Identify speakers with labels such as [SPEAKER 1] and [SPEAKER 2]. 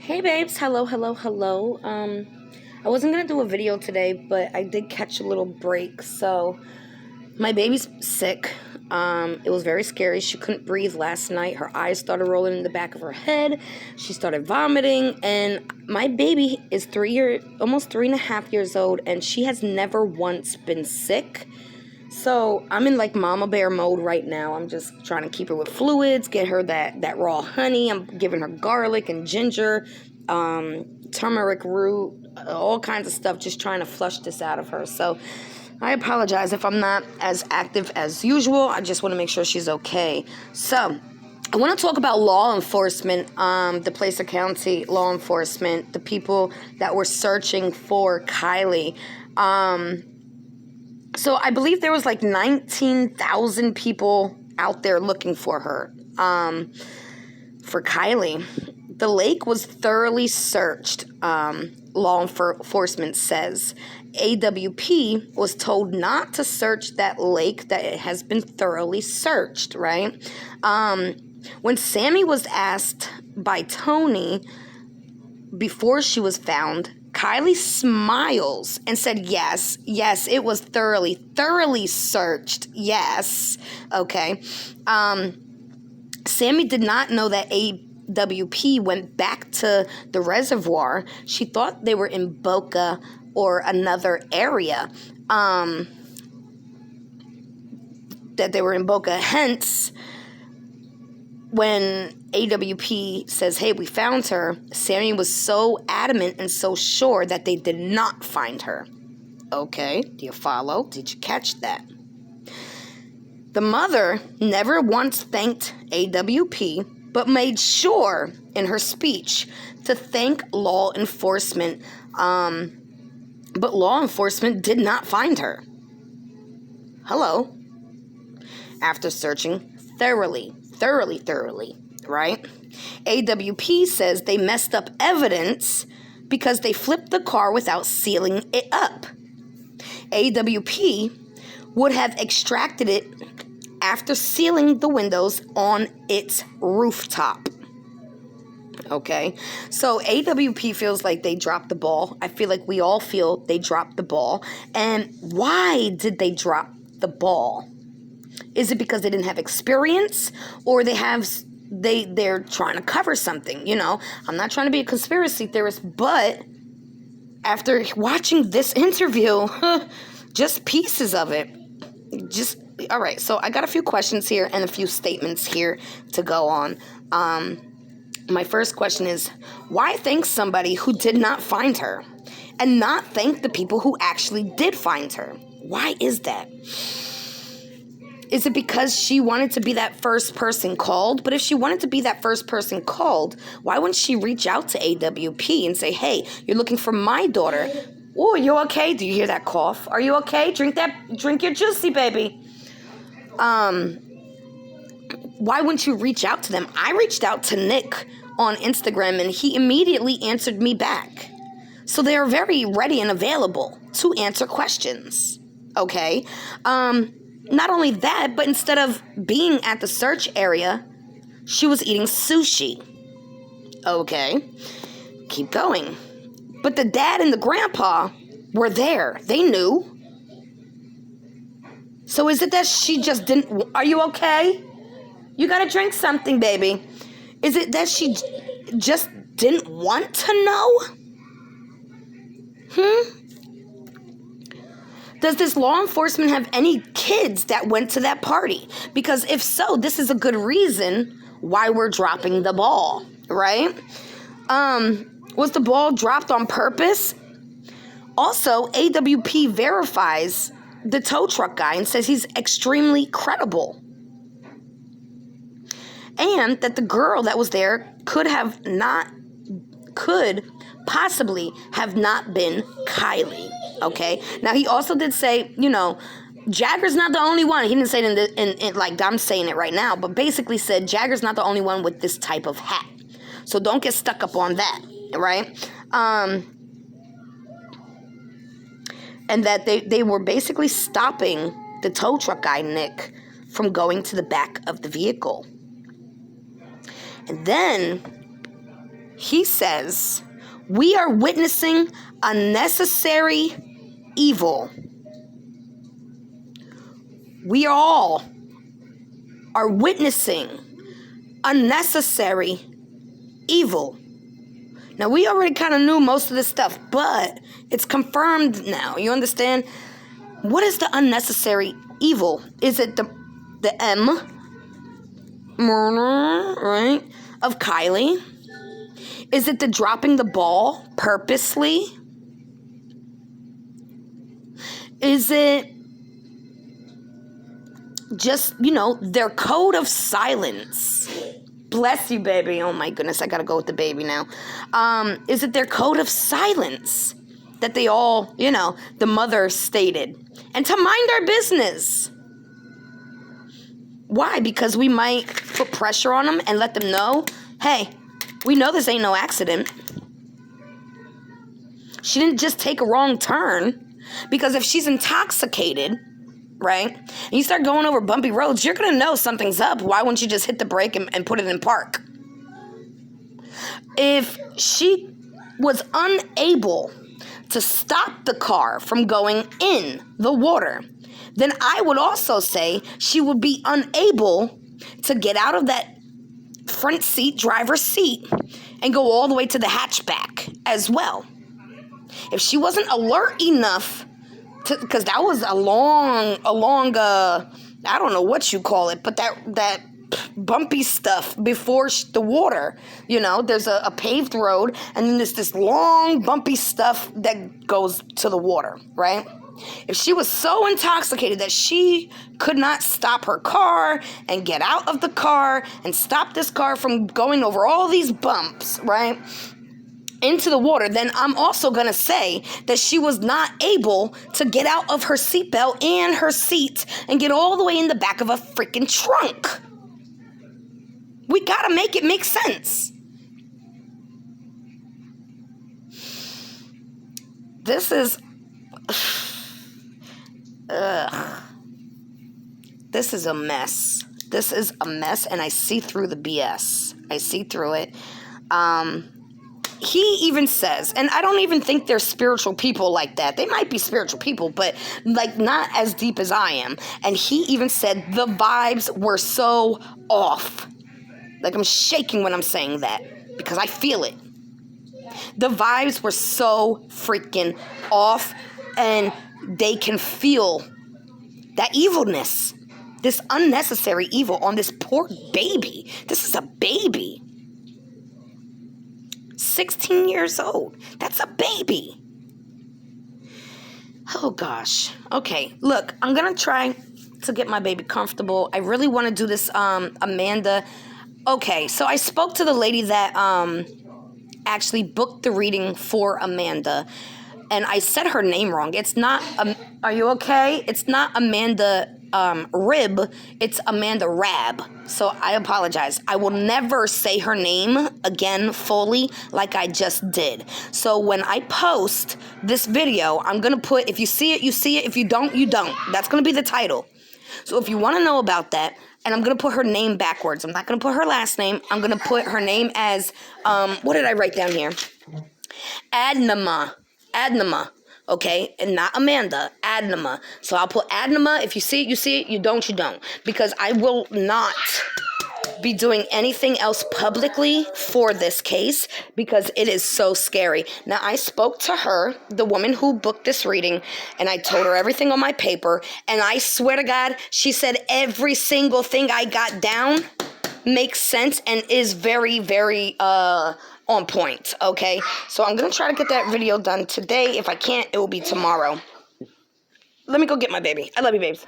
[SPEAKER 1] Hey babes, hello, hello, hello. I wasn't gonna do a video today, but I did catch a little break. So my baby's sick. It was very scary. She couldn't breathe last night. Her eyes started rolling in the back of her head. She started vomiting, and my baby is almost 3.5 years old, and she has never once been sick. So I'm in like mama bear mode right now. I'm just trying to keep her with fluids, get her that raw honey. I'm giving her garlic and ginger, turmeric root, all kinds of stuff, just trying to flush this out of her. So I apologize if I'm not as active as usual. I just want to make sure she's okay. So I want to talk about law enforcement, the Placer County law enforcement, the people that were searching for Kylie. So I believe there was like 19,000 people out there looking for her, for Kylie. The lake was thoroughly searched, law enforcement says. AWP was told not to search that lake, that it has been thoroughly searched, right? When Sammy was asked by Tony before she was found, Kylie smiles and said, yes, it was thoroughly searched. Yes. Okay. Sammy did not know that AWP went back to the reservoir. She thought they were in Boca or another area, that they were in Boca. Hence, when AWP says, hey, we found her, Sammy was so adamant and so sure that they did not find her. Okay, do you follow? Did you catch that? The mother never once thanked AWP, but made sure in her speech to thank law enforcement. But law enforcement did not find her. Hello. After searching thoroughly, right? AWP says they messed up evidence because they flipped the car without sealing it up. AWP would have extracted it after sealing the windows on its rooftop. Okay, so AWP feels like they dropped the ball. I feel like we all feel they dropped the ball. And why did they drop the ball? Is it because they didn't have experience, or they're trying to cover something? You know, I'm not trying to be a conspiracy theorist, but after watching this interview, just pieces of it, all right. So I got a few questions here and a few statements here to go on. My first question is, why thank somebody who did not find her and not thank the people who actually did find her? Why is that? Is it because she wanted to be that first person called? But if she wanted to be that first person called, why wouldn't she reach out to AWP and say, hey, you're looking for my daughter. Oh, you okay? Do you hear that cough? Are you okay? Drink your juicy, baby. Why wouldn't you reach out to them? I reached out to Nick on Instagram, and he immediately answered me back. So they are very ready and available to answer questions. Okay? Not only that, but instead of being at the search area, she was eating sushi. Okay, keep going. But the dad and the grandpa were there. They knew. So is it that she just didn't... Are you okay? You gotta drink something, baby. Is it that she just didn't want to know? Does this law enforcement have any kids that went to that party? Because if so, this is a good reason why we're dropping the ball, right? Was the ball dropped on purpose? Also, AWP verifies the tow truck guy and says he's extremely credible. And that the girl that was there could possibly have not been Kylie. Okay. Now he also did say, you know, Jagger's not the only one. He didn't say it in like I'm saying it right now, but basically said Jagger's not the only one with this type of hat. So don't get stuck up on that, right? And that they were basically stopping the tow truck guy, Nick, from going to the back of the vehicle. And then He says, we are witnessing unnecessary evil. We all are witnessing unnecessary evil. Now, we already kind of knew most of this stuff, but it's confirmed now. You understand? What is the unnecessary evil? Is it the M, murder, right, of Kylie? Is it the dropping the ball purposely? Is it just, their code of silence? Bless you, baby. Oh, my goodness. I got to go with the baby now. Is it their code of silence that they all, the mother stated? And to mind our business. Why? Because we might put pressure on them and let them know, hey, we know this ain't no accident. She didn't just take a wrong turn. Because if she's intoxicated, right, and you start going over bumpy roads, you're going to know something's up. Why wouldn't you just hit the brake and put it in park? If she was unable to stop the car from going in the water, then I would also say she would be unable to get out of that front seat, driver's seat, and go all the way to the hatchback as well. If she wasn't alert enough to, because that was a long, I don't know what you call it, but that bumpy stuff before the water, there's a paved road, and then there's this long bumpy stuff that goes to the water, right? If she was so intoxicated that she could not stop her car and get out of the car and stop this car from going over all these bumps, right, into the water, then I'm also going to say that she was not able to get out of her seatbelt and her seat and get all the way in the back of a freaking trunk. We got to make it make sense. This is... This is a mess. This is a mess, and I see through the BS. I see through it. He even says, and I don't even think they're spiritual people like that. They might be spiritual people, but not as deep as I am. And he even said the vibes were so off. I'm shaking when I'm saying that because I feel it. The vibes were so freaking off, and they can feel that evilness, this unnecessary evil on this poor baby. This is a baby. 16 years old. That's a baby. Oh, gosh. Okay, look, I'm going to try to get my baby comfortable. I really want to do this, Amanda. Okay, so I spoke to the lady that actually booked the reading for Amanda, and I said her name wrong. It's not, are you okay? It's not Amanda Rib, it's Amanda Rab. So I apologize. I will never say her name again fully like I just did. So when I post this video, I'm going to put, if you see it, you see it. If you don't, you don't. That's going to be the title. So if you want to know about that, and I'm going to put her name backwards. I'm not going to put her last name. I'm going to put her name as, what did I write down here? Adnama. Okay, and not Amanda, Adnama. So I'll put Adnama. If you see it, you see it. You don't, you don't. Because I will not be doing anything else publicly for this case because it is so scary. Now, I spoke to her, the woman who booked this reading, and I told her everything on my paper. And I swear to God, she said every single thing I got down makes sense and is very, very, on point, okay? So I'm going to try to get that video done today. If I can't, it will be tomorrow. Let me go get my baby. I love you, babes.